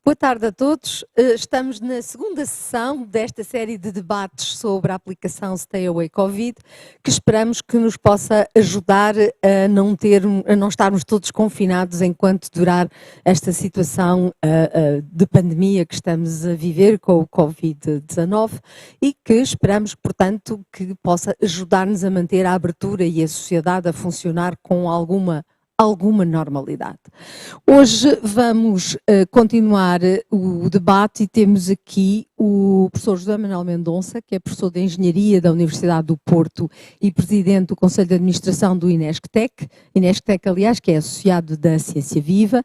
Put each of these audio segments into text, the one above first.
Boa tarde a todos. Estamos na segunda sessão desta série de debates sobre a aplicação Stay Away Covid, que esperamos que nos possa ajudar a não estarmos todos confinados enquanto durar esta situação de pandemia que estamos a viver com o Covid-19 e que esperamos, portanto, que possa ajudar-nos a manter a abertura e a sociedade a funcionar com alguma normalidade. Hoje vamos continuar o debate e temos aqui o professor José Manuel Mendonça, que é professor de Engenharia da Universidade do Porto e presidente do Conselho de Administração do INESCTEC, aliás, que é associado da Ciência Viva.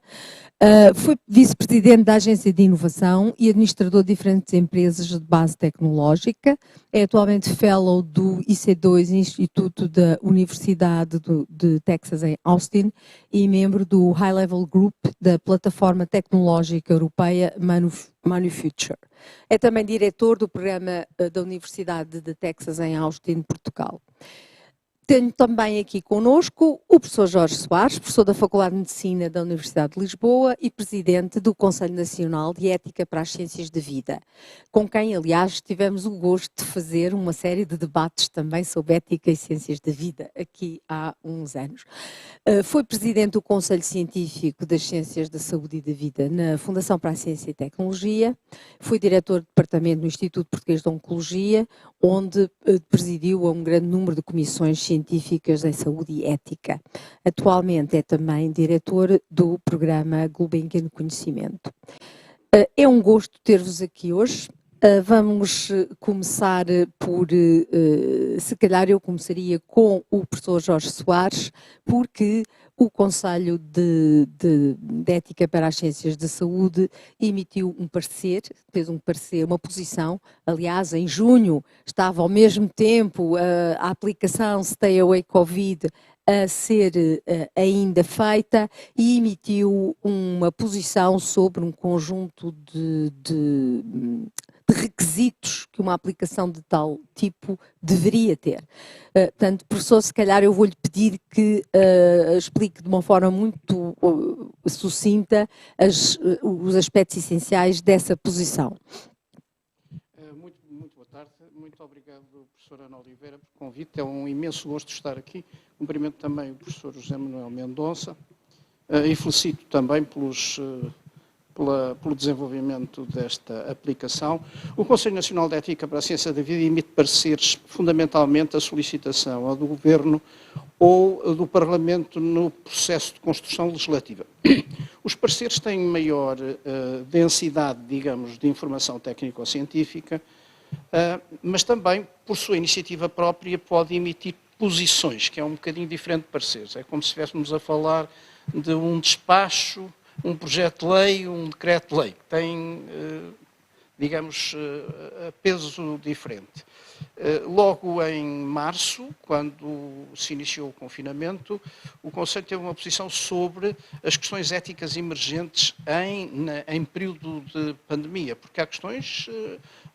Foi vice-presidente da Agência de Inovação e administrador de diferentes empresas de base tecnológica. É atualmente fellow do IC2, Instituto da Universidade de Texas em Austin, e membro do High Level Group da Plataforma Tecnológica Europeia Manufuture. É também diretor do programa da Universidade de Texas em Austin, Portugal. Tenho também aqui conosco o professor Jorge Soares, professor da Faculdade de Medicina da Universidade de Lisboa e presidente do Conselho Nacional de Ética para as Ciências da Vida, com quem, aliás, tivemos o gosto de fazer uma série de debates também sobre ética e ciências da vida, aqui há uns anos. Foi presidente do Conselho Científico das Ciências da Saúde e da Vida na Fundação para a Ciência e Tecnologia, foi diretor de departamento no Instituto Português de Oncologia, onde presidiu um grande número de comissões científicas em saúde e ética. Atualmente é também diretor do programa Gulbenkian Conhecimento. É um gosto ter-vos aqui hoje. Vamos começar por, se calhar eu começaria com o professor Jorge Soares, porque o Conselho de Ética para as Ciências da Saúde emitiu um parecer, fez um parecer, uma posição, aliás, em junho estava ao mesmo tempo a aplicação Stay Away Covid a ser ainda feita e emitiu uma posição sobre um conjunto de requisitos que uma aplicação de tal tipo deveria ter. Portanto, professor, se calhar eu vou-lhe pedir que explique de uma forma muito sucinta os aspectos essenciais dessa posição. Muito boa tarde, muito obrigado, professora Ana Oliveira, pelo convite. É um imenso gosto estar aqui. Cumprimento também o professor José Manuel Mendonça e felicito também pelo desenvolvimento desta aplicação. O Conselho Nacional de Ética para a Ciência da Vida emite pareceres fundamentalmente a solicitação ao do Governo ou do Parlamento no processo de construção legislativa. Os pareceres têm maior densidade, digamos, de informação técnico-científica, mas também, por sua iniciativa própria, pode emitir posições, que é um bocadinho diferente de pareceres. É como se estivéssemos a falar de um despacho, um projeto de lei, um decreto de lei, que tem, digamos, peso diferente. Logo em março, quando se iniciou o confinamento, o Conselho teve uma posição sobre as questões éticas emergentes em período de pandemia, porque há questões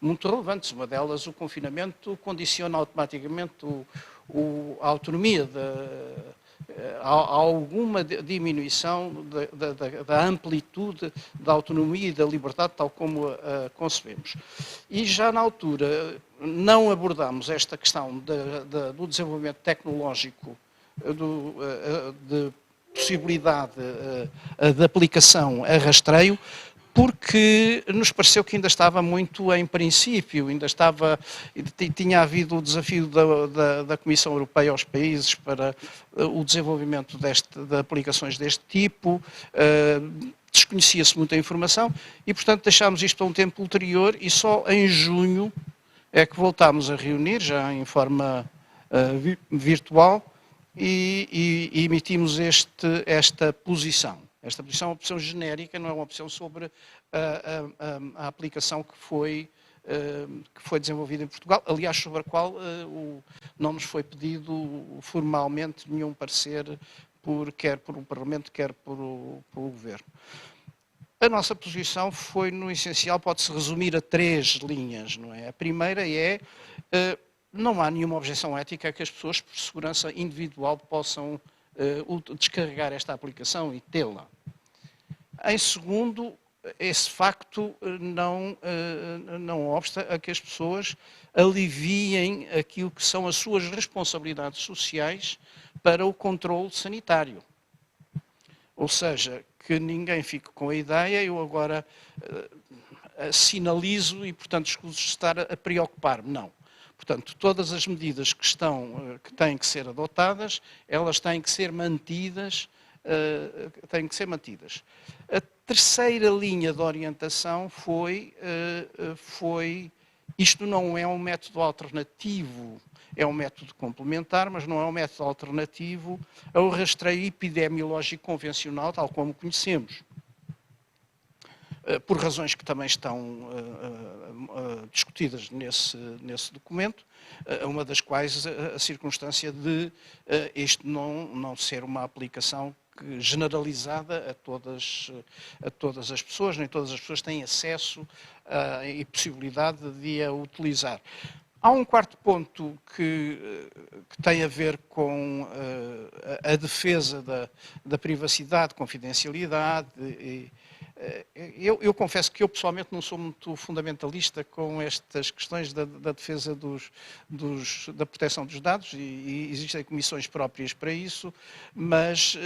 muito relevantes. Uma delas, o confinamento condiciona automaticamente a autonomia há alguma diminuição da amplitude da autonomia e da liberdade, tal como a concebemos. E já na altura não abordámos esta questão do desenvolvimento tecnológico, de possibilidade de aplicação a rastreio, porque nos pareceu que ainda estava muito em princípio, tinha havido o desafio da Comissão Europeia aos países para o desenvolvimento de aplicações deste tipo, desconhecia-se muita informação e, portanto, deixámos isto a um tempo ulterior e só em junho é que voltámos a reunir, já em forma virtual, e emitimos esta posição. Esta posição é uma posição genérica, não é uma posição sobre a aplicação que foi desenvolvida em Portugal, aliás, sobre a qual não nos foi pedido formalmente nenhum parecer, quer por um Parlamento, quer pelo Governo. A nossa posição foi, no essencial, pode-se resumir a 3 linhas, não é? A primeira é, não há nenhuma objeção ética a que as pessoas, por segurança individual, possam descarregar esta aplicação e tê-la. Em segundo, esse facto não obsta a que as pessoas aliviem aquilo que são as suas responsabilidades sociais para o controle sanitário. Ou seja, que ninguém fique com a ideia, eu agora sinalizo e, portanto, escuso de estar a preocupar-me. Não. Portanto, todas as medidas que têm que ser adotadas, elas têm que ser mantidas. A terceira linha de orientação foi isto não é um método alternativo, é um método complementar, mas não é um método alternativo ao rastreio epidemiológico convencional, tal como conhecemos. Por razões que também estão discutidas nesse documento, uma das quais a circunstância de isto não ser uma aplicação generalizada a todas as pessoas, nem todas as pessoas têm acesso e possibilidade de a utilizar. Há um quarto ponto que tem a ver com a defesa da privacidade, confidencialidade. Eu confesso que eu pessoalmente não sou muito fundamentalista com estas questões da defesa da proteção dos dados e existem comissões próprias para isso, mas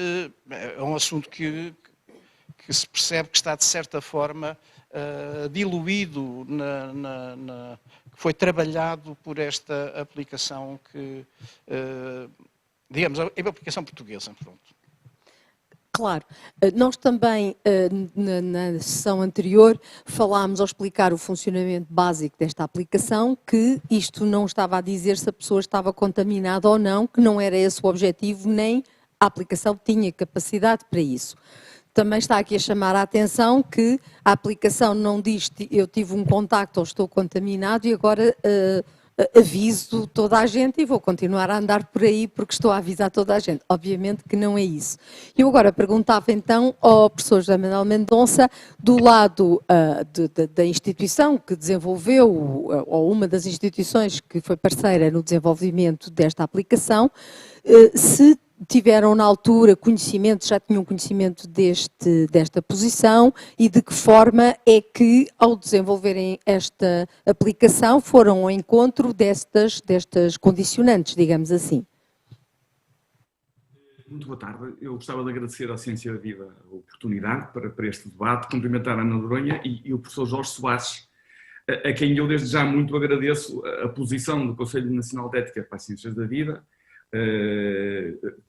é um assunto que se percebe que está de certa forma diluído, que foi trabalhado por esta aplicação digamos, a aplicação portuguesa. Pronto. Claro, nós também na sessão anterior falámos ao explicar o funcionamento básico desta aplicação, que isto não estava a dizer se a pessoa estava contaminada ou não, que não era esse o objetivo, nem a aplicação tinha capacidade para isso. Também está aqui a chamar a atenção que a aplicação não diz eu tive um contacto ou estou contaminado e agora aviso toda a gente e vou continuar a andar por aí porque estou a avisar toda a gente. Obviamente que não é isso. Eu agora perguntava então ao professor José Manuel Mendonça, do lado da instituição que desenvolveu, ou uma das instituições que foi parceira no desenvolvimento desta aplicação, se tiveram na altura conhecimento, já tinham conhecimento desta posição e de que forma é que, ao desenvolverem esta aplicação, foram ao encontro destas condicionantes, digamos assim. Muito boa tarde. Eu gostava de agradecer à Ciência da Vida a oportunidade para este debate, cumprimentar a Ana Noronha e o professor Jorge Soares, a quem eu desde já muito agradeço a posição do Conselho Nacional de Ética para as Ciências da Vida,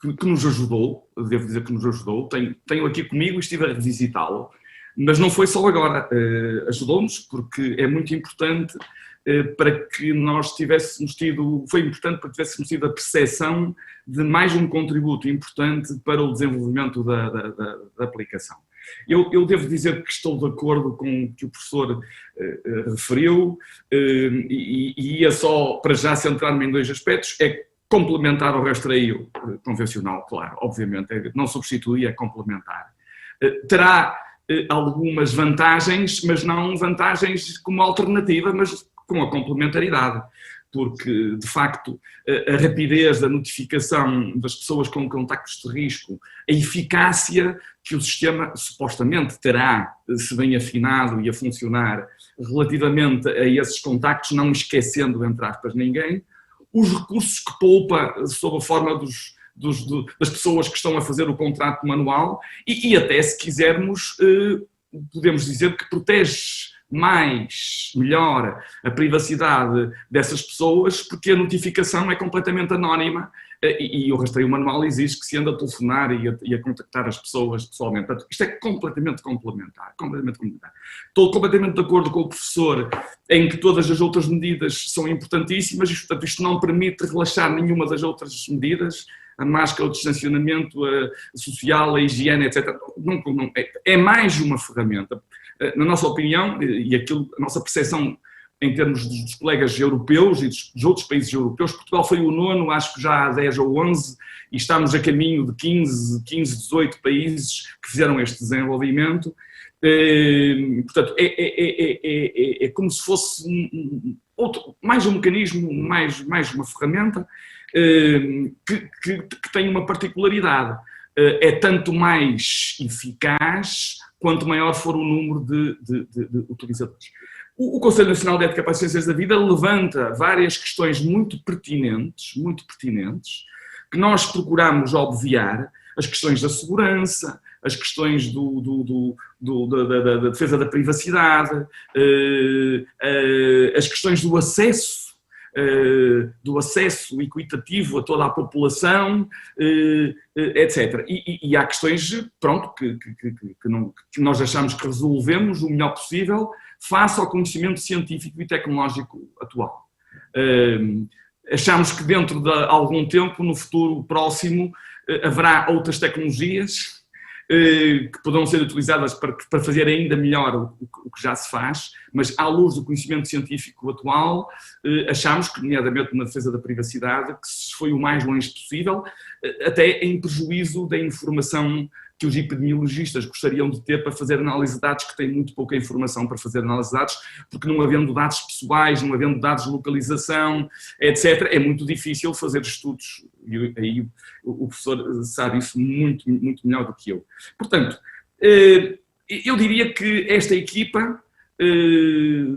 que nos ajudou, devo dizer que nos ajudou. Tenho aqui comigo e estive a revisitá-lo, mas não foi só agora. Ajudou-nos porque é muito importante para que nós tivéssemos tido, foi importante para que tivéssemos tido a percepção de mais um contributo importante para o desenvolvimento da aplicação. Eu devo dizer que estou de acordo com o que o professor referiu e ia só para já centrar-me em dois aspectos. É complementar o rastreio convencional, claro, obviamente, não substitui, é complementar. Terá algumas vantagens, mas não vantagens como alternativa, mas com a complementaridade, porque, de facto, a rapidez da notificação das pessoas com contactos de risco, a eficácia que o sistema supostamente terá, se bem afinado e a funcionar, relativamente a esses contactos, não esquecendo, entre aspas, ninguém, os recursos que poupa sob a forma das pessoas que estão a fazer o contrato manual e até, se quisermos, podemos dizer que protege melhor a privacidade dessas pessoas, porque a notificação é completamente anónima e o rastreio manual exige que se ande a telefonar e a contactar as pessoas pessoalmente. Portanto, isto é completamente complementar. Estou completamente de acordo com o professor em que todas as outras medidas são importantíssimas e, portanto, isto não permite relaxar nenhuma das outras medidas, a máscara, o distanciamento social, a higiene, etc. É mais uma ferramenta. Na nossa opinião, e a nossa percepção em termos dos colegas europeus e dos outros países europeus, Portugal foi o nono, acho que já há 10 ou 11, e estamos a caminho de 15, 18 países que fizeram este desenvolvimento. Portanto, é como se fosse mais um mecanismo, mais uma ferramenta que tem uma particularidade. É tanto mais eficaz quanto maior for o número de utilizadores. O Conselho Nacional de Ética para as Ciências da Vida levanta várias questões muito pertinentes, que nós procuramos obviar, as questões da segurança, as questões da defesa da privacidade, as questões do acesso equitativo a toda a população, etc. E há questões, pronto, que nós achamos que resolvemos o melhor possível face ao conhecimento científico e tecnológico atual. Achamos que dentro de algum tempo, no futuro próximo, haverá outras tecnologias que poderão ser utilizadas para fazer ainda melhor o que já se faz, mas à luz do conhecimento científico atual, achamos que, nomeadamente na defesa da privacidade, que se foi o mais longe possível, até em prejuízo da informação que os epidemiologistas gostariam de ter para fazer análise de dados, que têm muito pouca informação para fazer análise de dados, porque não havendo dados pessoais, não havendo dados de localização, etc., é muito difícil fazer estudos, e aí o professor sabe isso muito, muito melhor do que eu. Portanto, eu diria que esta equipa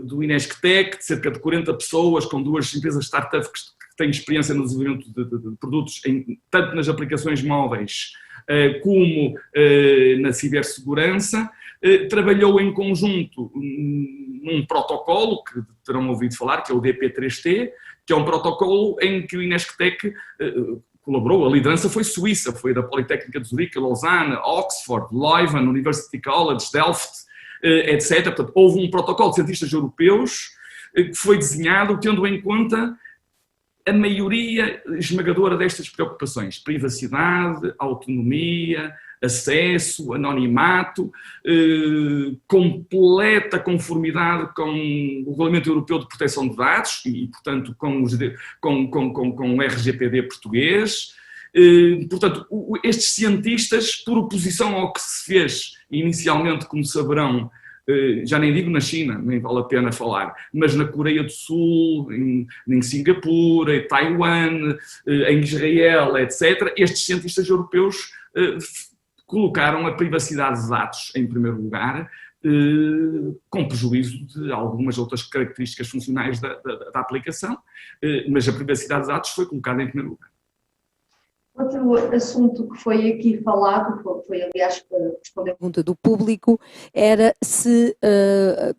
do Inesctec, de cerca de 40 pessoas, com 2 empresas startups que têm experiência no desenvolvimento de produtos, tanto nas aplicações móveis como na cibersegurança, trabalhou em conjunto num protocolo que terão ouvido falar, que é o DP3T, que é um protocolo em que o Inesctec colaborou. A liderança foi suíça, foi da Politécnica de Zurique, Lausanne, Oxford, Leuven, University College, Delft, etc. Portanto, houve um protocolo de cientistas europeus que foi desenhado tendo em conta a maioria esmagadora destas preocupações: privacidade, autonomia, acesso, anonimato, completa conformidade com o Regulamento Europeu de Proteção de Dados e, portanto, com o RGPD português. Portanto, estes cientistas, por oposição ao que se fez inicialmente, como saberão, já nem digo na China, nem vale a pena falar, mas na Coreia do Sul, em Singapura, em Taiwan, em Israel, etc., estes cientistas europeus colocaram a privacidade de dados em primeiro lugar, com prejuízo de algumas outras características funcionais da aplicação, mas a privacidade de dados foi colocada em primeiro lugar. Outro assunto que foi aqui falado, foi aliás responder a pergunta do público, era se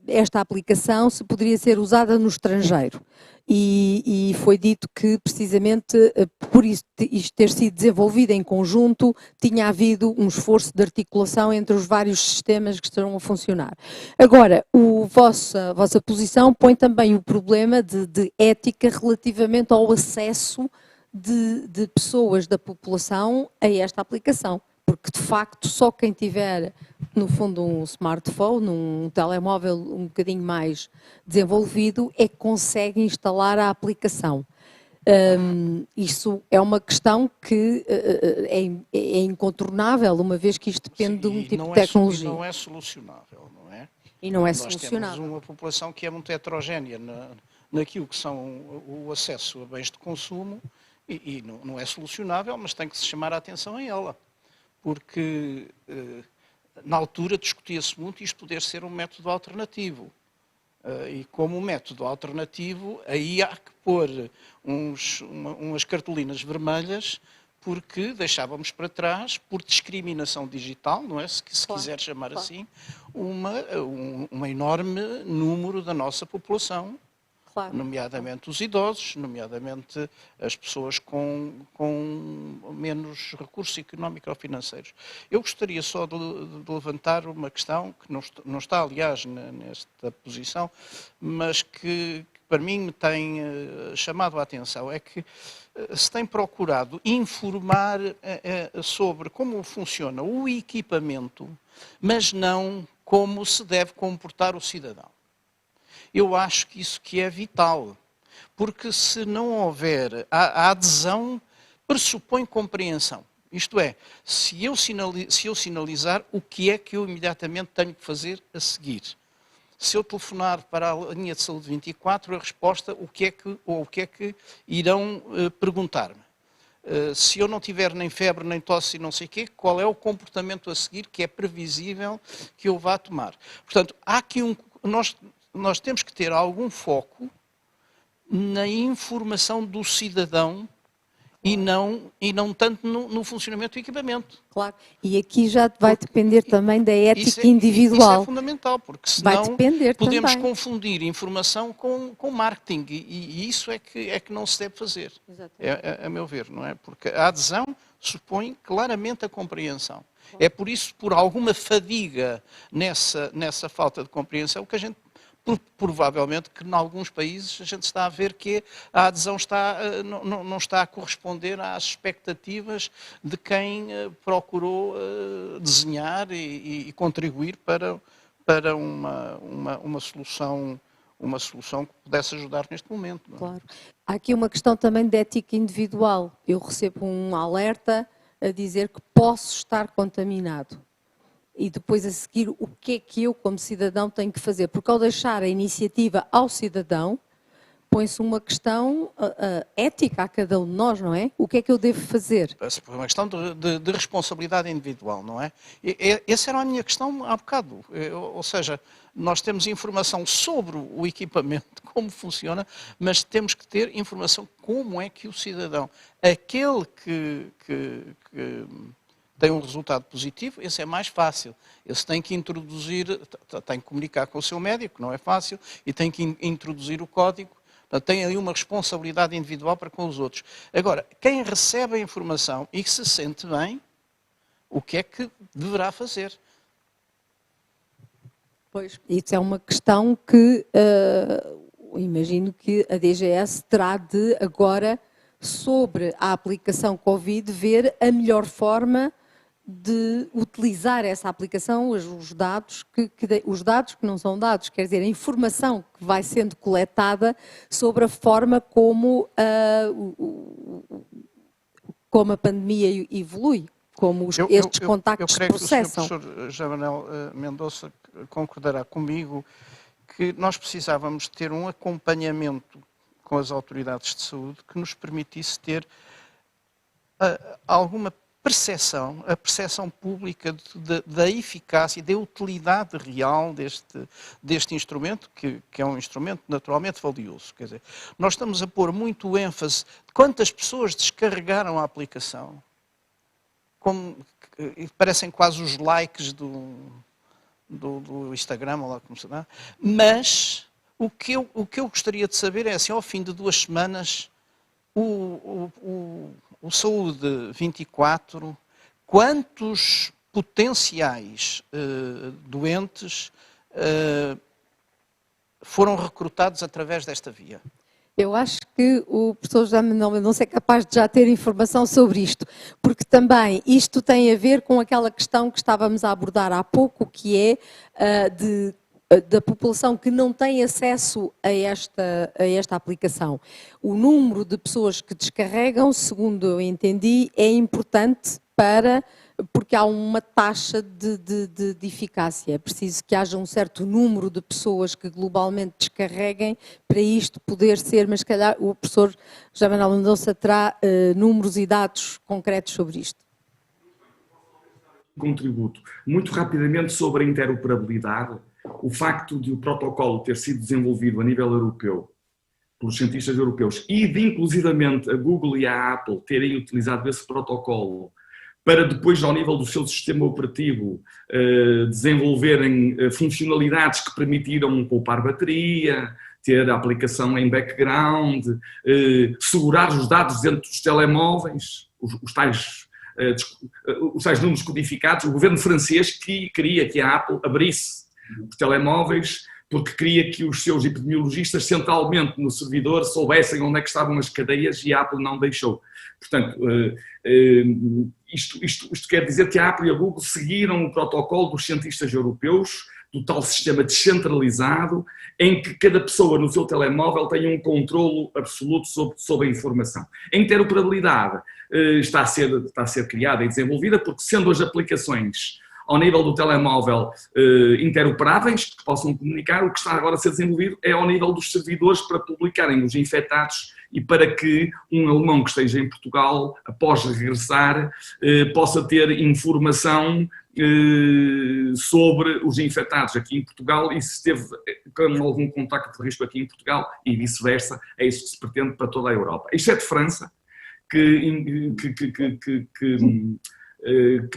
esta aplicação se poderia ser usada no estrangeiro. E foi dito que, precisamente, por isto ter sido desenvolvido em conjunto, tinha havido um esforço de articulação entre os vários sistemas que estão a funcionar. Agora, a vossa posição põe também o problema de ética relativamente ao acesso de pessoas da população a esta aplicação, porque de facto só quem tiver no fundo um smartphone, um telemóvel um bocadinho mais desenvolvido é que consegue instalar a aplicação. Isso é uma questão que é incontornável, uma vez que isto depende de um tipo de tecnologia. E não é solucionável, não é? E não é Nós solucionável. temos uma população que é muito heterogénea naquilo que são o acesso a bens de consumo e não é solucionável, mas tem que se chamar a atenção a ela. Porque na altura discutia-se muito isto poder ser um método alternativo. E como método alternativo, aí há que pôr umas cartolinas vermelhas, porque deixávamos para trás, por discriminação digital, não é? Se quiser chamar assim, um enorme número da nossa população, nomeadamente os idosos, nomeadamente as pessoas com menos recursos económicos ou financeiros. Eu gostaria só de levantar uma questão que não está, aliás, nesta posição, mas que para mim me tem chamado a atenção, é que se tem procurado informar sobre como funciona o equipamento, mas não como se deve comportar o cidadão. Eu acho que isso que é vital, porque se não houver a adesão, pressupõe compreensão. Isto é, se eu sinalizar, o que é que eu imediatamente tenho que fazer a seguir? Se eu telefonar para a linha de saúde 24, a resposta, o que é que irão perguntar-me? se eu não tiver nem febre, nem tosse e não sei o quê, qual é o comportamento a seguir que é previsível que eu vá tomar? Portanto, há aqui nós temos que ter algum foco na informação do cidadão e não tanto no funcionamento do equipamento. Claro, e aqui já vai depender também da ética Isso é individual. fundamental, porque Vai senão depender podemos também. confundir informação com marketing e isso é que não se deve fazer, a meu ver, não é? Porque a adesão supõe claramente a compreensão. É por isso, por alguma fadiga nessa falta de compreensão, que a gente provavelmente que em alguns países a gente está a ver que a adesão não está a corresponder às expectativas de quem procurou desenhar e contribuir para uma solução que pudesse ajudar neste momento. Não é? Claro. Há aqui uma questão também de ética individual. Eu recebo um alerta a dizer que posso estar contaminado. E depois a seguir, o que é que eu, como cidadão, tenho que fazer? Porque ao deixar a iniciativa ao cidadão, põe-se uma questão ética a cada um de nós, não é? O que é que eu devo fazer? É uma questão de responsabilidade individual, não é? Essa era a minha questão há bocado. Ou seja, nós temos informação sobre o equipamento, como funciona, mas temos que ter informação como é que o cidadão, aquele que tem um resultado positivo, esse é mais fácil. Esse tem que introduzir, tem que comunicar com o seu médico, não é fácil, e tem que introduzir o código. Portanto, tem ali uma responsabilidade individual para com os outros. Agora, quem recebe a informação e que se sente bem, o que é que deverá fazer? Pois, isso é uma questão que imagino que a DGS terá de agora, sobre a aplicação Covid, ver a melhor forma de utilizar essa aplicação, os dados que não são dados, quer dizer, a informação que vai sendo coletada sobre a forma como a pandemia evolui, como estes contactos se processam. Eu creio que o Sr. Jovenel Mendonça concordará comigo que nós precisávamos ter um acompanhamento com as autoridades de saúde que nos permitisse ter alguma percepção, a percepção pública da eficácia e da utilidade real deste instrumento, que é um instrumento naturalmente valioso. Quer dizer, nós estamos a pôr muito ênfase de quantas pessoas descarregaram a aplicação, como parecem quase os likes do Instagram, ou lá como se dá, mas o que eu gostaria de saber é assim, ao fim de 2 semanas, o Saúde 24, quantos potenciais doentes foram recrutados através desta via? Eu acho que o professor José Manuel Mendonça é capaz de já ter informação sobre isto, porque também isto tem a ver com aquela questão que estávamos a abordar há pouco, que é da população que não tem acesso a esta aplicação. O número de pessoas que descarregam, segundo eu entendi, é importante porque há uma taxa de eficácia. É preciso que haja um certo número de pessoas que globalmente descarreguem para isto poder ser, mas se calhar o professor José Manuel Mendonça terá números e dados concretos sobre isto. Contributo muito rapidamente sobre a interoperabilidade. O facto de o protocolo ter sido desenvolvido a nível europeu, pelos cientistas europeus, e de inclusivamente a Google e a Apple terem utilizado esse protocolo para depois, ao nível do seu sistema operativo, desenvolverem funcionalidades que permitiram poupar bateria, ter a aplicação em background, segurar os dados dentro dos telemóveis, os tais números codificados. O governo francês queria que a Apple abrisse os telemóveis, porque queria que os seus epidemiologistas centralmente no servidor soubessem onde é que estavam as cadeias, e a Apple não deixou. Portanto, isto quer dizer que a Apple e a Google seguiram o protocolo dos cientistas europeus, do tal sistema descentralizado, em que cada pessoa no seu telemóvel tem um controlo absoluto sobre a informação. A interoperabilidade está a ser criada e desenvolvida, porque sendo as aplicações ao nível do telemóvel interoperáveis, que possam comunicar, o que está agora a ser desenvolvido é ao nível dos servidores para publicarem os infectados e para que um alemão que esteja em Portugal, após regressar, possa ter informação sobre os infectados aqui em Portugal e se esteve com algum contacto de risco aqui em Portugal e vice-versa. É isso que se pretende para toda a Europa. Exceto França, que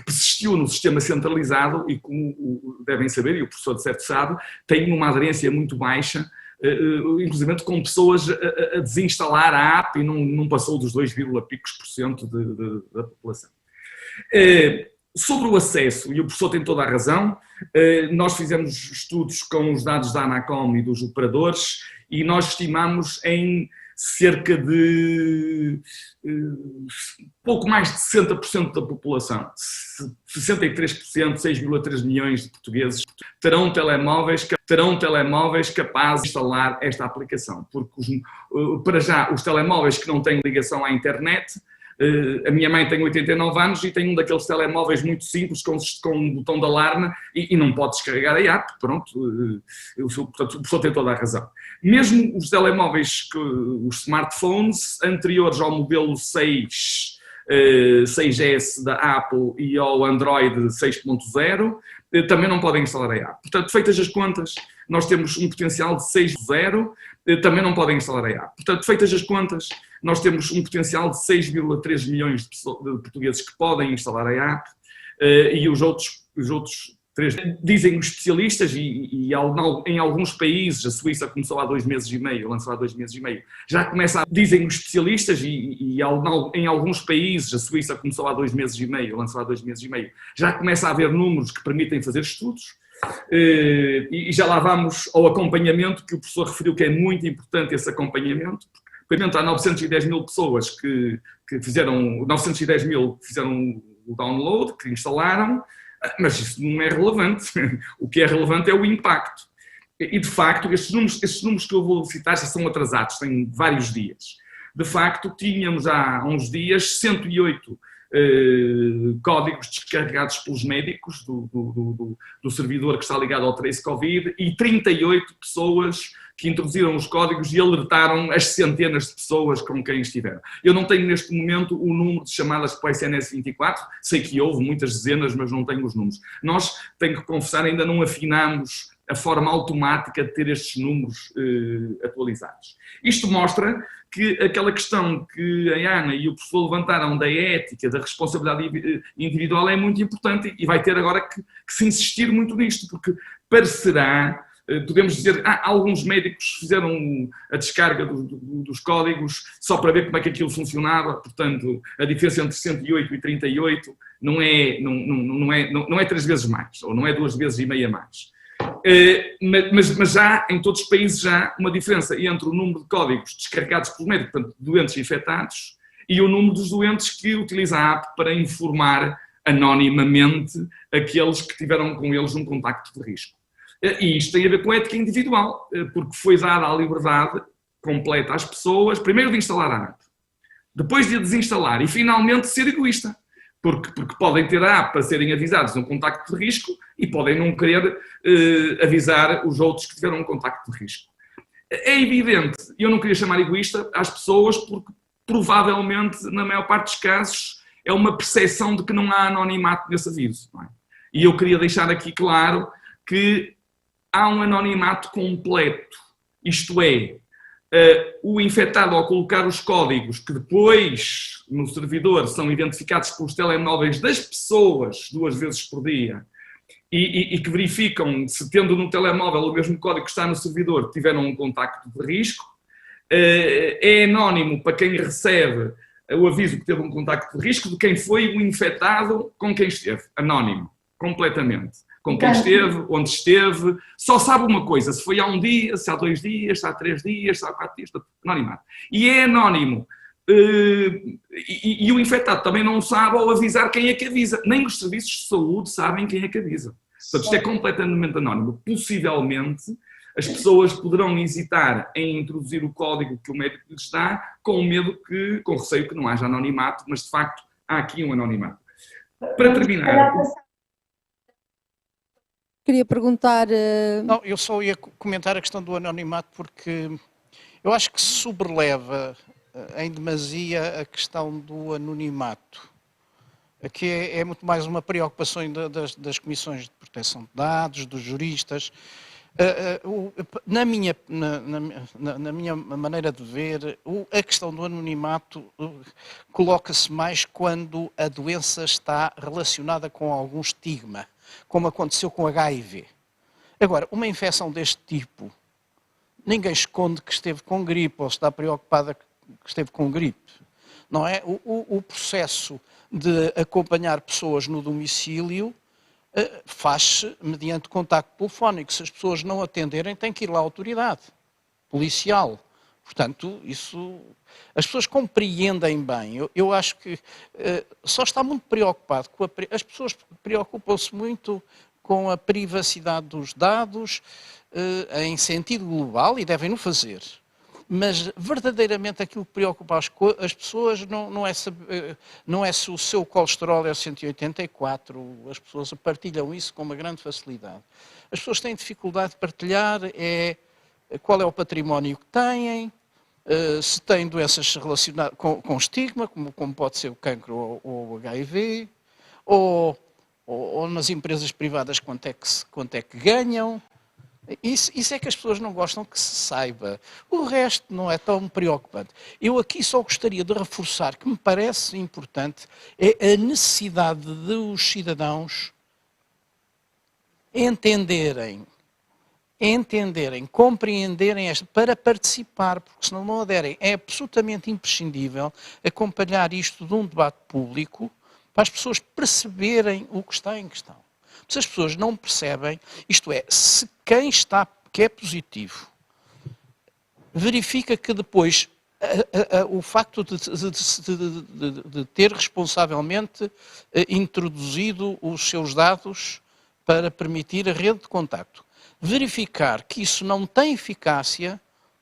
persistiu no sistema centralizado e, como devem saber, e o professor de certo sabe, tem uma aderência muito baixa, inclusive com pessoas a desinstalar a app e não passou dos 2, picos por cento da população. Sobre o acesso, e o professor tem toda a razão, nós fizemos estudos com os dados da Anacom e dos operadores e nós estimamos em cerca de pouco mais de 60% da população, 63%, 6,3 milhões de portugueses, terão telemóveis capazes de instalar esta aplicação, porque para já os telemóveis que não têm ligação à internet, a minha mãe tem 89 anos e tem um daqueles telemóveis muito simples com um botão de alarme e não pode descarregar a app, pronto, portanto o professor tem toda a razão. Mesmo os telemóveis, os smartphones anteriores ao modelo 6S da Apple e ao Android 6.0 também não podem instalar a app. Portanto, feitas as contas, nós temos um potencial de 6.0, também não podem instalar a app. Portanto, feitas as contas, nós temos um potencial de 6,3 milhões de portugueses que podem instalar a app e os outros 3. Dizem os especialistas, e em alguns países, a Suíça começou há 2 meses e meio, lançou há 2 meses e meio, já começa dizem os especialistas, e em alguns países, a Suíça começou há 2 meses e meio, lançou há 2 meses e meio, já começa a haver números que permitem fazer estudos, e já lá vamos ao acompanhamento, que o professor referiu que é muito importante esse acompanhamento, porque há 910 mil pessoas que fizeram, 910 mil que fizeram o download, que instalaram, mas isso não é relevante. O que é relevante é o impacto. E, de facto, estes números que eu vou citar já são atrasados, têm vários dias. De facto, tínhamos há uns dias 108 códigos descarregados pelos médicos do servidor que está ligado ao Trace Covid e 38 pessoas que introduziram os códigos e alertaram as centenas de pessoas com quem estiveram. Eu não tenho neste momento o número de chamadas para o SNS 24, sei que houve muitas dezenas, mas não tenho os números. Nós, tenho que confessar, ainda não afinamos a forma automática de ter estes números atualizados. Isto mostra que aquela questão que a Ana e o professor levantaram da ética, da responsabilidade individual é muito importante e vai ter agora que se insistir muito nisto, porque parecerá, podemos dizer, alguns médicos fizeram a descarga dos códigos só para ver como é que aquilo funcionava, portanto a diferença entre 108 e 38 não é 3 vezes mais, ou não é 2 vezes e meia mais. Mas já, em todos os países, já há uma diferença entre o número de códigos descarregados pelos médicos, portanto, doentes infectados, e o número dos doentes que utilizam a app para informar anonimamente aqueles que tiveram com eles um contacto de risco. E isto tem a ver com a ética individual, porque foi dada a liberdade completa às pessoas, primeiro de instalar a app, depois de a desinstalar e finalmente ser egoísta. Porque podem ter a app para serem avisados de um contacto de risco e podem não querer avisar os outros que tiveram um contacto de risco. É evidente, eu não queria chamar egoísta às pessoas porque provavelmente, na maior parte dos casos, é uma percepção de que não há anonimato nesse aviso. Não é? E eu queria deixar aqui claro que há um anonimato completo, isto é, o infectado, ao colocar os códigos que depois no servidor são identificados pelos telemóveis das pessoas 2 vezes por dia e que verificam se, tendo no telemóvel o mesmo código que está no servidor, tiveram um contacto de risco, é anónimo para quem recebe o aviso que teve um contacto de risco de quem foi o infectado com quem esteve. Anónimo, completamente. Com quem esteve, onde esteve, só sabe uma coisa, se foi há um dia, se há 2 dias, se há 3 dias, se há 4 dias, anonimato. E é anónimo. E o infectado também não sabe ao avisar quem é que avisa. Nem os serviços de saúde sabem quem é que avisa. Portanto, isto é completamente anónimo. Possivelmente, as pessoas poderão hesitar em introduzir o código que o médico lhes dá, com receio que não haja anonimato, mas de facto há aqui um anonimato. Para terminar... Queria perguntar... Não, eu só ia comentar a questão do anonimato porque eu acho que sobreleva em demasia a questão do anonimato. Aqui é muito mais uma preocupação das comissões de proteção de dados, dos juristas. Na minha maneira de ver, a questão do anonimato coloca-se mais quando a doença está relacionada com algum estigma, como aconteceu com HIV. Agora, uma infecção deste tipo, ninguém esconde que esteve com gripe ou está preocupada que esteve com gripe. Não é? O processo de acompanhar pessoas no domicílio faz-se mediante contacto telefónico. Se as pessoas não atenderem, tem que ir lá a autoridade policial. Portanto, isso as pessoas compreendem bem. Eu acho que só está muito preocupado com as pessoas preocupam-se muito com a privacidade dos dados em sentido global e devem-no fazer. Mas verdadeiramente aquilo que preocupa as pessoas não é se o seu colesterol é 184, as pessoas partilham isso com uma grande facilidade. As pessoas têm dificuldade de partilhar qual é o património que têm, se têm doenças relacionadas com estigma, como pode ser o cancro ou o HIV, ou nas empresas privadas quanto é que ganham. Isso é que as pessoas não gostam que se saiba. O resto não é tão preocupante. Eu aqui só gostaria de reforçar que me parece importante é a necessidade de os cidadãos entenderem, compreenderem para participar, porque senão não aderem. É absolutamente imprescindível acompanhar isto de um debate público para as pessoas perceberem o que está em questão. Se as pessoas não percebem, isto é, se quem que é positivo verifica que depois o facto de ter responsavelmente introduzido os seus dados para permitir a rede de contacto, verificar que isso não tem eficácia,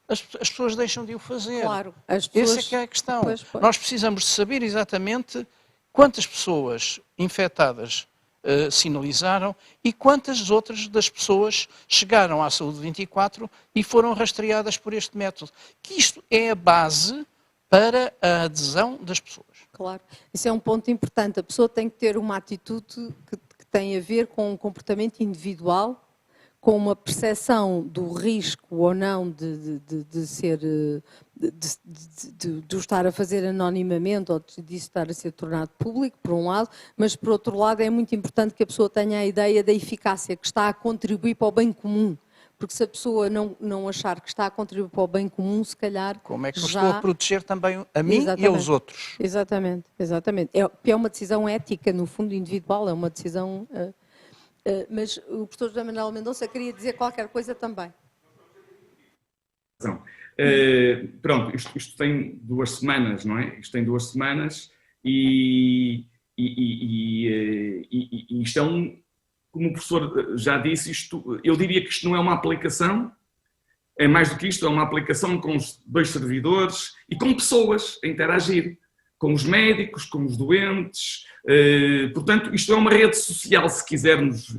as pessoas deixam de o fazer. Claro, as pessoas... Essa é que é a questão. Pois. Nós precisamos de saber exatamente quantas pessoas infectadas sinalizaram e quantas outras das pessoas chegaram à Saúde 24 e foram rastreadas por este método. Que isto é a base para a adesão das pessoas. Claro, isso é um ponto importante. A pessoa tem que ter uma atitude que tem a ver com um comportamento individual, com uma percepção do risco ou não de estar a fazer anonimamente ou de estar a ser tornado público, por um lado, mas por outro lado é muito importante que a pessoa tenha a ideia da eficácia, que está a contribuir para o bem comum. Porque se a pessoa não achar que está a contribuir para o bem comum, se calhar como é que eu estou a proteger também a mim e aos outros? Exatamente. É uma decisão ética, no fundo, individual, é uma decisão... mas o professor José Manuel Mendonça queria dizer qualquer coisa também. Pronto, isto tem 2 semanas, não é? Isto tem 2 semanas e isto é como o professor já disse, eu diria que isto não é uma aplicação, é mais do que isto, é uma aplicação com os 2 servidores e com pessoas a interagir, com os médicos, com os doentes, portanto, isto é uma rede social, se quisermos,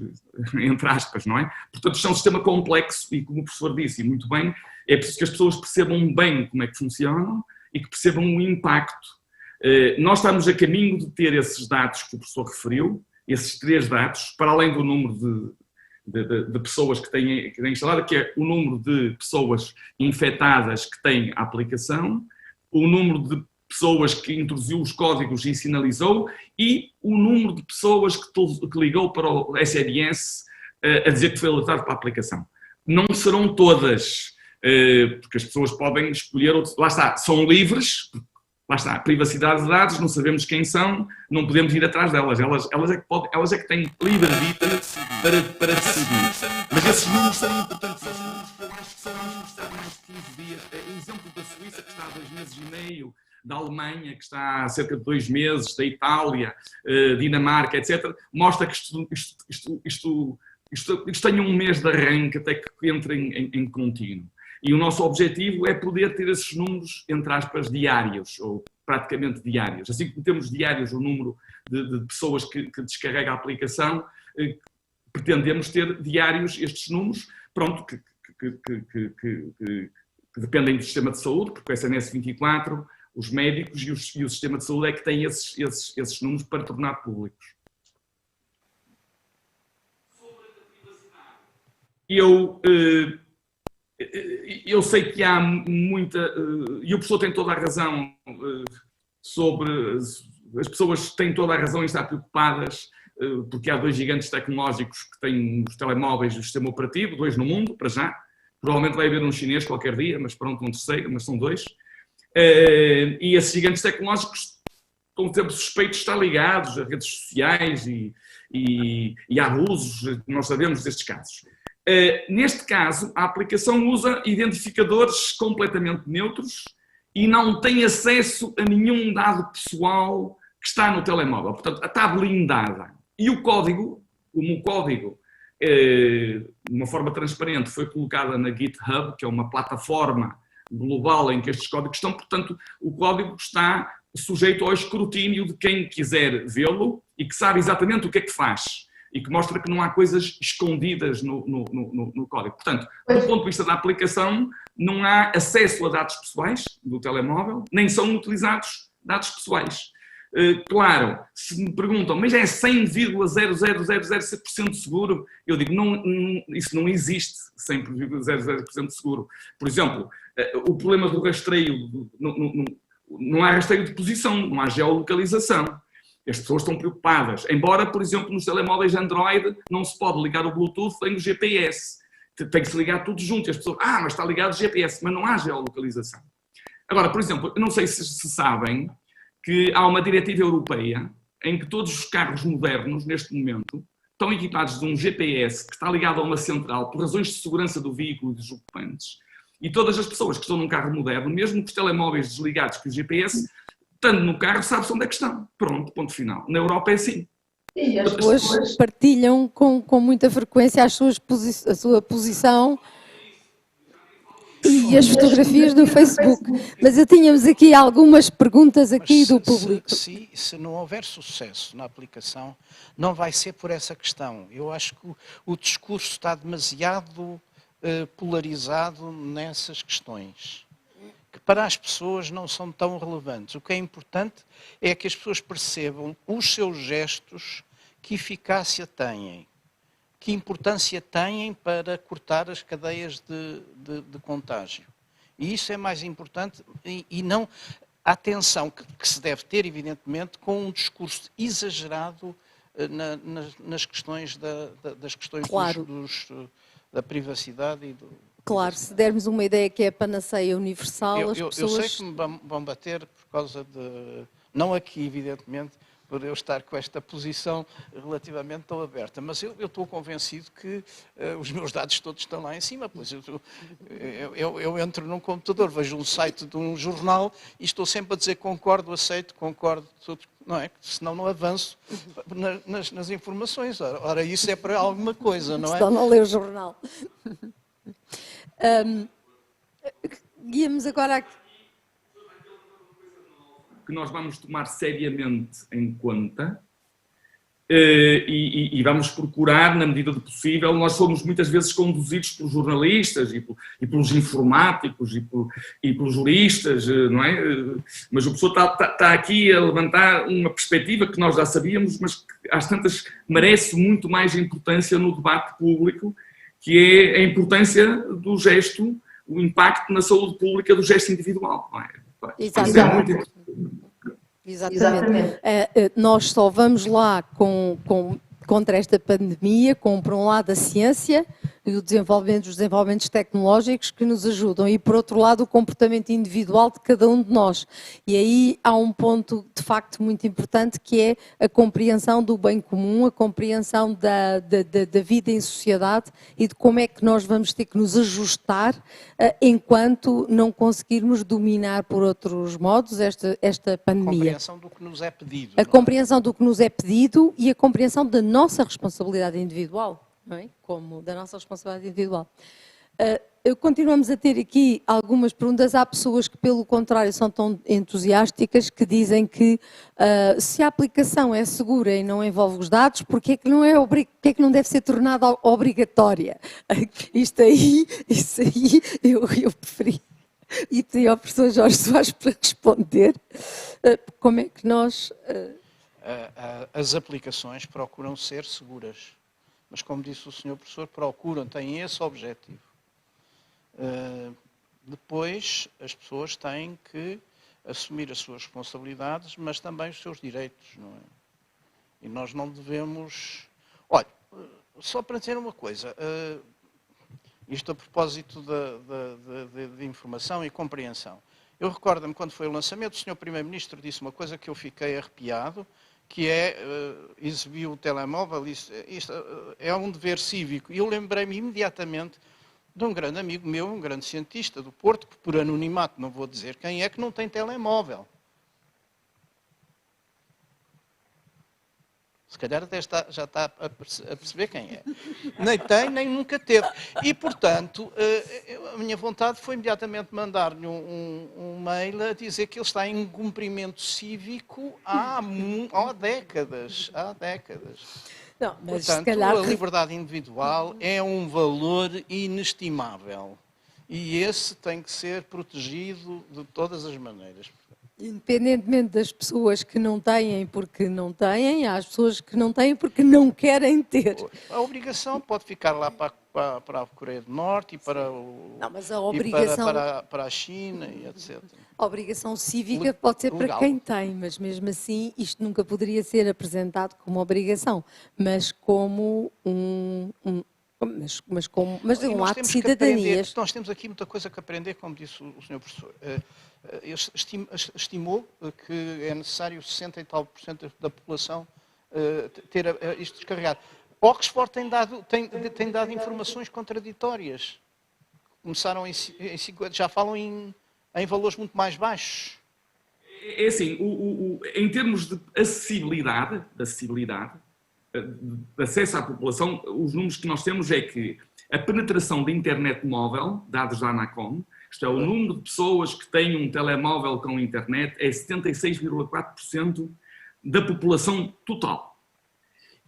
entre aspas, não é? Portanto, isto é um sistema complexo e, como o professor disse, e muito bem, é preciso que as pessoas percebam bem como é que funcionam e que percebam o impacto. Nós estamos a caminho de ter esses dados que o professor referiu, esses 3 dados, para além do número de pessoas que têm instalado, que é o número de pessoas infectadas que têm a aplicação, o número de pessoas que introduziu os códigos e sinalizou e o número de pessoas que ligou para o SMS a dizer que foi alertado para a aplicação. Não serão todas, porque as pessoas podem escolher outros. Lá está, são livres, lá está, privacidade de dados, não sabemos quem são, não podemos ir atrás delas. Elas é que têm livre-arbítrio para decidir. Mas esses números são importantes. Esses números que eu acho que são necessários 15 dias. O exemplo da Suíça, que está há 2 meses e meio, da Alemanha, que está há cerca de 2 meses, da Itália, Dinamarca, etc., mostra que isto tem um mês de arranque até que entre em contínuo. E o nosso objetivo é poder ter esses números, entre aspas, diários, ou praticamente diários. Assim como temos diários o número de pessoas que descarrega a aplicação, pretendemos ter diários estes números, pronto, que dependem do sistema de saúde, porque o SNS 24 Os médicos e o sistema de saúde é que têm esses números para tornar públicos. Eu sei que há muita... E o professor tem toda a razão sobre... As pessoas têm toda a razão em estar preocupadas porque há 2 gigantes tecnológicos que têm os telemóveis e o sistema operativo, 2 no mundo, para já. Provavelmente vai haver um chinês qualquer dia, mas pronto, um terceiro, mas são 2. E esses gigantes tecnológicos estão sempre suspeitos de estar ligados a redes sociais e a abusos, nós sabemos destes casos. Neste caso, a aplicação usa identificadores completamente neutros e não tem acesso a nenhum dado pessoal que está no telemóvel. Portanto, está blindada. E o código, como o código, de uma forma transparente, foi colocada na GitHub, que é uma plataforma global em que estes códigos estão, portanto, o código está sujeito ao escrutínio de quem quiser vê-lo e que sabe exatamente o que é que faz. E que mostra que não há coisas escondidas no código. Portanto, do ponto de vista da aplicação, não há acesso a dados pessoais do telemóvel, nem são utilizados dados pessoais. Claro, se me perguntam, mas é 100,00000% seguro? Eu digo, isso não existe 100,000% seguro. Por exemplo, o problema do rastreio, não há rastreio de posição, não há geolocalização. As pessoas estão preocupadas. Embora, por exemplo, nos telemóveis Android não se pode ligar o Bluetooth nem o GPS. Tem que se ligar tudo junto. E as pessoas, mas está ligado o GPS, mas não há geolocalização. Agora, por exemplo, eu não sei se sabem que há uma diretiva europeia em que todos os carros modernos, neste momento, estão equipados de um GPS que está ligado a uma central por razões de segurança do veículo e dos ocupantes. E todas as pessoas que estão num carro moderno, mesmo com os telemóveis desligados com o GPS, estando no carro, sabe-se onde é que estão. Pronto, ponto final. Na Europa é assim. E as pessoas partilham com muita frequência a sua posição e as fotografias do Facebook. Mas eu tínhamos aqui algumas perguntas aqui do público. Se não houver sucesso na aplicação, não vai ser por essa questão. Eu acho que o discurso está demasiado polarizado nessas questões, que para as pessoas não são tão relevantes. O que é importante é que as pessoas percebam os seus gestos, que eficácia têm, que importância têm para cortar as cadeias de contágio. E isso é mais importante e não a atenção que se deve ter, evidentemente, com um discurso exagerado nas questões das questões claro. Da privacidade e do... Claro, se dermos uma ideia que é a panaceia universal, as pessoas... Eu sei que me vão bater por causa de... Não aqui, evidentemente, por eu estar com esta posição relativamente tão aberta, mas eu estou convencido que os meus dados todos estão lá em cima, pois eu entro num computador, vejo um site de um jornal e estou sempre a dizer concordo, aceito, concordo, tudo, não é? Senão não avanço nas informações. Ora, isso é para alguma coisa, não é? Senão não lê o jornal. Guiamos agora aqui. Que nós vamos tomar seriamente em conta e vamos procurar, na medida do possível. Nós somos muitas vezes conduzidos pelos jornalistas e pelos informáticos e pelos juristas, não é? Mas o professor está aqui a levantar uma perspectiva que nós já sabíamos, mas que às tantas merece muito mais importância no debate público, que é a importância do gesto, o impacto na saúde pública do gesto individual. Não é? Exatamente. É muito importante. Exatamente. Nós só vamos lá contra esta pandemia, por um lado a ciência e os desenvolvimentos tecnológicos que nos ajudam e, por outro lado, o comportamento individual de cada um de nós. E aí há um ponto, de facto, muito importante, que é a compreensão do bem comum, a compreensão da vida em sociedade e de como é que nós vamos ter que nos ajustar enquanto não conseguirmos dominar por outros modos esta pandemia. A compreensão do que nos é pedido. A compreensão do que nos é pedido e a compreensão da nossa responsabilidade individual. Não é? Como da nossa responsabilidade individual. Continuamos a ter aqui algumas perguntas. Há pessoas que, pelo contrário, são tão entusiásticas que dizem que se a aplicação é segura e não envolve os dados, porque é que não deve ser tornada obrigatória? Isso aí eu e pedi ao professor Jorge Soares para responder como é que nós... As aplicações procuram ser seguras, mas como disse o senhor professor, têm esse objetivo. Depois, as pessoas têm que assumir as suas responsabilidades, mas também os seus direitos, não é? E nós não devemos... Olha, só para dizer uma coisa, isto a propósito de informação e compreensão. Eu recordo-me quando foi o lançamento, o senhor Primeiro-Ministro disse uma coisa que eu fiquei arrepiado, que é, exibiu o telemóvel, isto é um dever cívico. E eu lembrei-me imediatamente de um grande amigo meu, um grande cientista do Porto, que por anonimato não vou dizer quem é, que não tem telemóvel. Se calhar até já está a perceber quem é. Nem tem, nem nunca teve. E, portanto, a minha vontade foi imediatamente mandar-lhe um mail a dizer que ele está em cumprimento cívico há décadas. Há décadas. Não, mas portanto, se calhar... a liberdade individual é um valor inestimável. E esse tem que ser protegido de todas as maneiras. Independentemente das pessoas que não têm porque não têm, há as pessoas que não têm porque não querem ter. A obrigação pode ficar lá para a Coreia do Norte e para, não, mas a obrigação... para a China e etc. A obrigação cívica pode ser legal. Para quem tem, mas mesmo assim isto nunca poderia ser apresentado como obrigação, mas como mas um ato de cidadania. Nós temos aqui muita coisa que aprender, como disse o senhor professor. Estimou que é necessário 60% e tal da população ter isto descarregado. Oxford tem dado informações contraditórias. Começaram em 50, já falam em valores muito mais baixos. É assim, em termos de acessibilidade, de acesso à população, os números que nós temos é que a penetração da internet móvel, dados da Anacom, isto é, o número de pessoas que têm um telemóvel com internet é 76,4% da população total.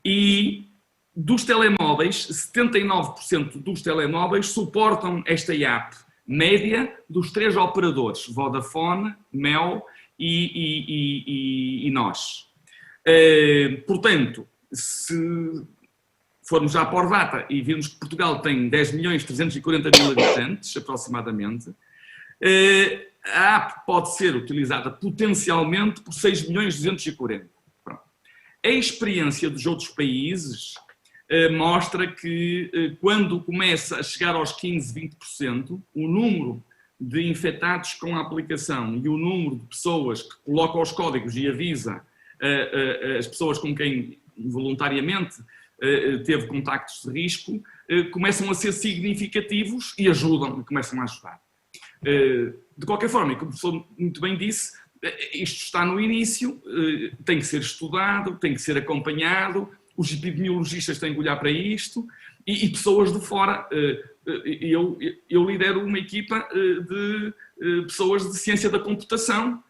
E dos telemóveis, 79% dos telemóveis suportam esta app média dos 3 operadores, Vodafone, Mel e nós. Portanto, se formos já por data e virmos que Portugal tem 10.340.000 habitantes, aproximadamente, a app pode ser utilizada potencialmente por 6.240.000. A experiência dos outros países mostra que quando começa a chegar aos 15%, 20%, o número de infectados com a aplicação e o número de pessoas que colocam os códigos e avisa as pessoas com quem voluntariamente teve contactos de risco, começam a ser significativos e começam a ajudar. De qualquer forma, e como o professor muito bem disse, isto está no início, tem que ser estudado, tem que ser acompanhado, os epidemiologistas têm que olhar para isto e pessoas de fora. Eu lidero uma equipa de pessoas de ciência da computação,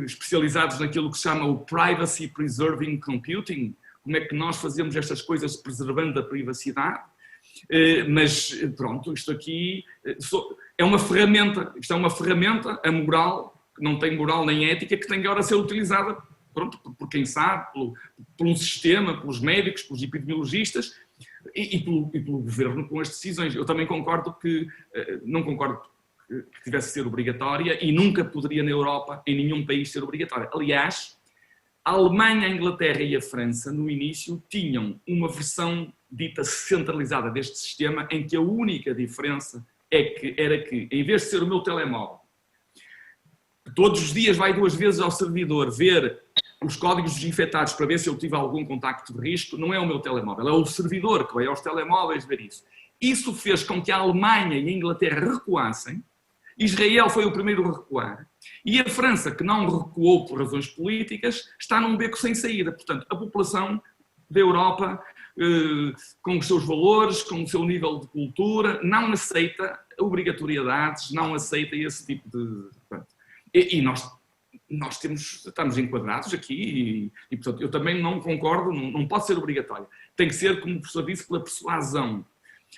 especializados naquilo que se chama o Privacy Preserving Computing, como é que nós fazemos estas coisas preservando a privacidade, mas pronto, isto aqui é uma ferramenta, isto é uma ferramenta amoral, que não tem moral nem ética, que tem agora a ser utilizada, pronto, por quem sabe, por um sistema, pelos médicos, pelos epidemiologistas e pelo governo com as decisões. Eu também concordo não concordo que tivesse de ser obrigatória e nunca poderia na Europa, em nenhum país, ser obrigatória. Aliás, a Alemanha, a Inglaterra e a França, no início, tinham uma versão dita centralizada deste sistema, em que a única diferença era que, em vez de ser o meu telemóvel, todos os dias vai 2 vezes ao servidor ver os códigos dos infectados para ver se eu tive algum contacto de risco, não é o meu telemóvel, é o servidor que vai aos telemóveis ver isso. Isso fez com que a Alemanha e a Inglaterra recuassem, Israel foi o primeiro a recuar, e a França, que não recuou por razões políticas, está num beco sem saída. Portanto, a população da Europa, com os seus valores, com o seu nível de cultura, não aceita obrigatoriedades, não aceita esse tipo de... E nós estamos enquadrados aqui e, portanto, eu também não concordo, não pode ser obrigatório. Tem que ser, como o professor disse, pela persuasão.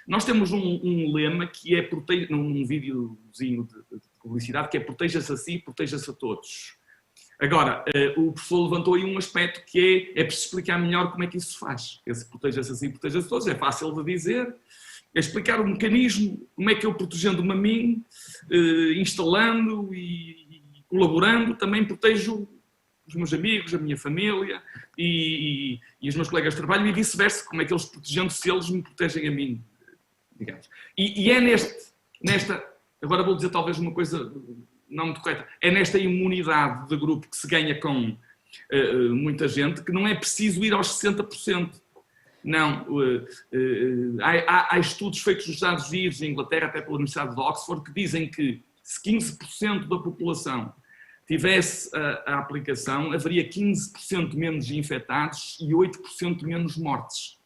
Nós temos um lema que é, num videozinho de publicidade, que é proteja-se a si, proteja-se a todos. Agora, o professor levantou aí um aspecto que é preciso explicar melhor como é que isso se faz. Esse proteja-se a si, proteja-se a todos, é fácil de dizer, é explicar o mecanismo, como é que eu, protegendo-me a mim, instalando e colaborando, também protejo os meus amigos, a minha família e os meus colegas de trabalho e vice-versa, como é que eles, protegendo-se, eles me protegem a mim, digamos. E é nesta, agora vou dizer talvez uma coisa não muito correta, é nesta imunidade de grupo que se ganha com muita gente, que não é preciso ir aos 60%. Não, há estudos feitos nos Estados Unidos e Inglaterra, até pela Universidade de Oxford, que dizem que se 15% da população tivesse a aplicação, haveria 15% menos infectados e 8% menos mortes.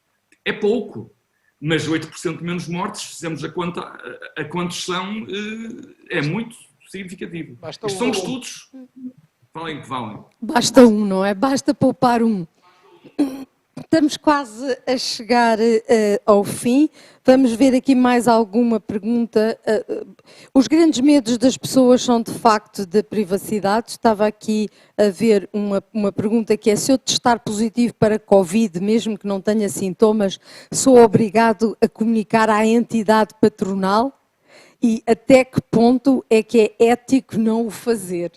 É pouco, mas 8% menos mortes, se fizermos a conta a quantos são, é muito significativo. Isto são estudos, valem que valem. Basta um, não é? Basta poupar um. Estamos quase a chegar ao fim. Vamos ver aqui mais alguma pergunta. Os grandes medos das pessoas são, de facto, da privacidade. Estava aqui a ver uma pergunta que é: se eu testar positivo para Covid, mesmo que não tenha sintomas, sou obrigado a comunicar à entidade patronal? E até que ponto é que é ético não o fazer?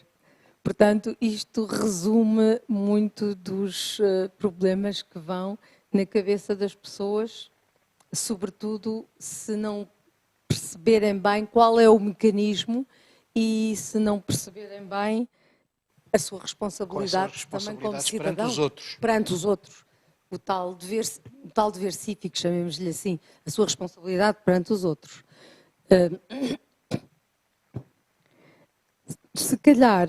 Portanto, isto resume muito dos problemas que vão na cabeça das pessoas, sobretudo se não perceberem bem qual é o mecanismo e se não perceberem bem a sua responsabilidade, também como cidadão, perante os outros. O tal dever cívico, chamemos-lhe assim, a sua responsabilidade perante os outros. Se calhar...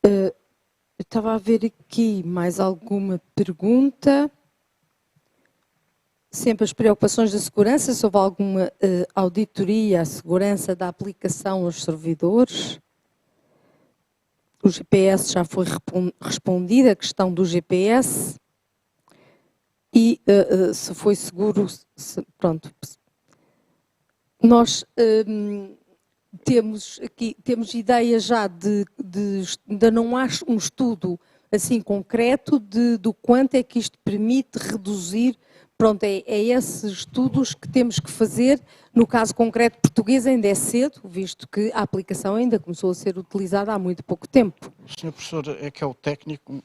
eu estava a ver aqui mais alguma pergunta. Sempre as preocupações da segurança, se houve alguma auditoria à segurança da aplicação aos servidores. O GPS já foi respondida, a questão do GPS. E se foi seguro, pronto. Nós... temos ideia já ainda não há um estudo assim concreto do quanto é que isto permite reduzir. Pronto, é esses estudos que temos que fazer. No caso concreto português ainda é cedo, visto que a aplicação ainda começou a ser utilizada há muito pouco tempo. O senhor professor é que é o técnico,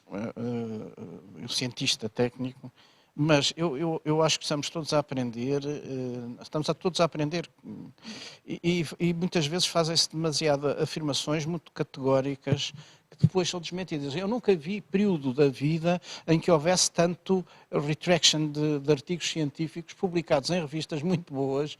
o cientista técnico, mas eu acho que estamos todos a aprender, e muitas vezes fazem-se demasiadas afirmações muito categóricas que depois são desmentidas. Eu nunca vi período da vida em que houvesse tanto retraction de artigos científicos publicados em revistas muito boas,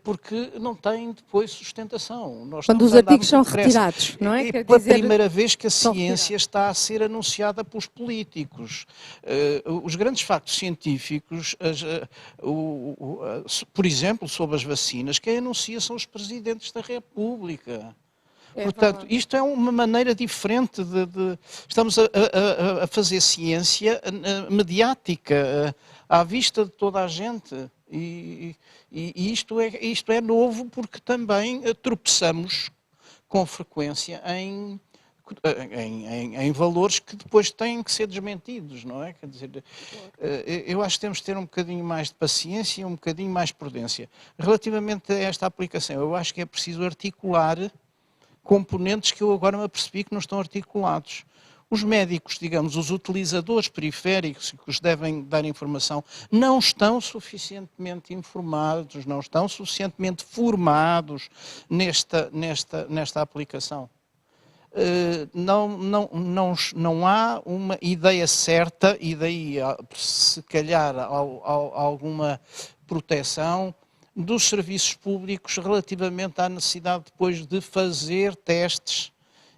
porque não têm depois sustentação. Quando os artigos são retirados, não é? É pela primeira vez que a ciência está a ser anunciada pelos políticos. Os grandes factos científicos, por exemplo, sobre as vacinas, quem anuncia são os presidentes da República. Portanto, isto é uma maneira diferente estamos a fazer ciência mediática, à vista de toda a gente. E isto é novo porque também tropeçamos com frequência em valores que depois têm que ser desmentidos, não é? Quer dizer, eu acho que temos de ter um bocadinho mais de paciência e um bocadinho mais de prudência. Relativamente a esta aplicação, eu acho que é preciso articular componentes que eu agora me apercebi que não estão articulados. Os médicos, digamos, os utilizadores periféricos que os devem dar informação, não estão suficientemente informados, não estão suficientemente formados nesta aplicação. Não há uma ideia certa, e daí, se calhar, alguma proteção dos serviços públicos relativamente à necessidade depois de fazer testes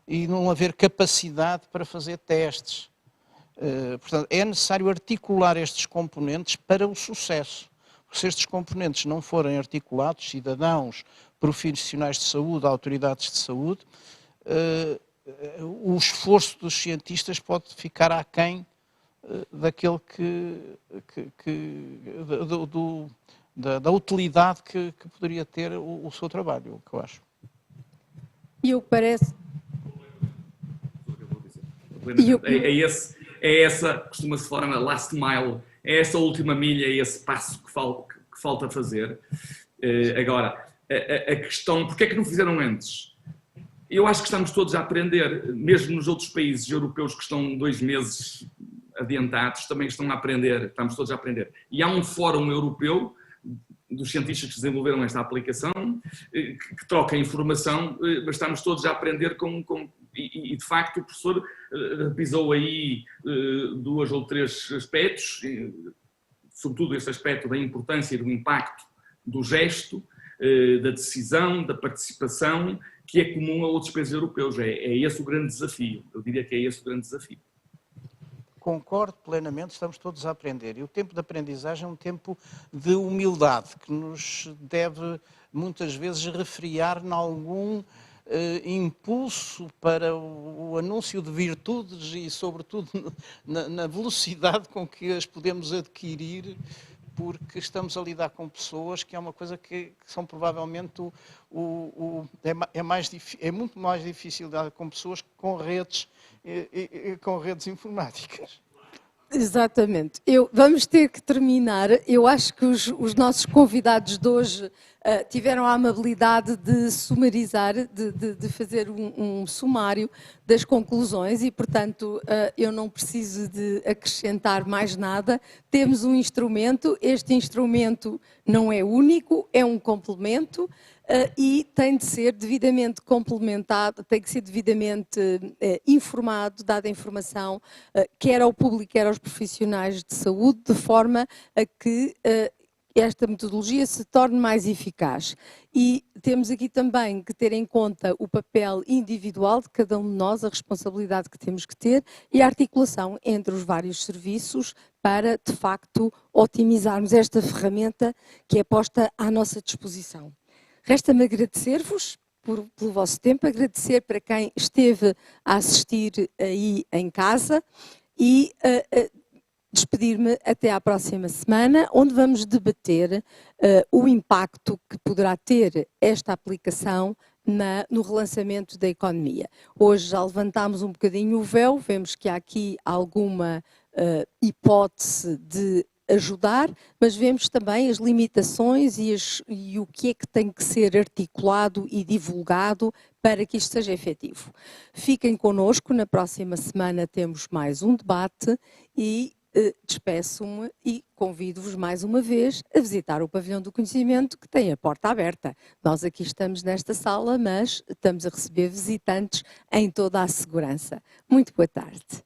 e não haver capacidade para fazer testes. Portanto, é necessário articular estes componentes para o sucesso. Porque se estes componentes não forem articulados, cidadãos, profissionais de saúde, autoridades de saúde, o esforço dos cientistas pode ficar aquém daquele da utilidade que poderia ter o seu trabalho, o que eu acho. E o que parece... É essa, costuma-se falar na last mile, é essa última milha, é esse passo que falta fazer. Agora, a questão, porque é que não fizeram antes? Eu acho que estamos todos a aprender, mesmo nos outros países europeus que estão 2 meses adiantados, também estão a aprender, estamos todos a aprender. E há um fórum europeu dos cientistas que desenvolveram esta aplicação, que troca informação, mas estamos todos a aprender e de facto o professor pisou aí 2 ou 3 aspectos, sobretudo esse aspecto da importância e do impacto do gesto, da decisão, da participação, que é comum a outros países europeus. É esse o grande desafio, eu diria que é esse o grande desafio. Concordo plenamente, estamos todos a aprender. E o tempo de aprendizagem é um tempo de humildade, que nos deve muitas vezes refriar em algum impulso para o anúncio de virtudes e, sobretudo, na velocidade com que as podemos adquirir, porque estamos a lidar com pessoas que é uma coisa que são provavelmente é muito mais difícil lidar com pessoas com redes informáticas. Exatamente. Vamos ter que terminar. Eu acho que os nossos convidados de hoje tiveram a amabilidade de sumarizar, de fazer um sumário das conclusões e, portanto, eu não preciso de acrescentar mais nada. Temos um instrumento, este instrumento não é único, é um complemento e tem de ser devidamente complementado, tem que ser devidamente informado, dada a informação, quer ao público, quer aos profissionais de saúde, de forma a que esta metodologia se torne mais eficaz. E temos aqui também que ter em conta o papel individual de cada um de nós, a responsabilidade que temos que ter e a articulação entre os vários serviços para, de facto, otimizarmos esta ferramenta que é posta à nossa disposição. Resta-me agradecer-vos pelo vosso tempo, agradecer para quem esteve a assistir aí em casa e despedir-me até à próxima semana, onde vamos debater o impacto que poderá ter esta aplicação no relançamento da economia. Hoje já levantámos um bocadinho o véu, vemos que há aqui alguma hipótese de ajudar, mas vemos também as limitações e o que é que tem que ser articulado e divulgado para que isto seja efetivo. Fiquem connosco, na próxima semana temos mais um debate e despeço-me e convido-vos mais uma vez a visitar o Pavilhão do Conhecimento, que tem a porta aberta. Nós aqui estamos nesta sala, mas estamos a receber visitantes em toda a segurança. Muito boa tarde.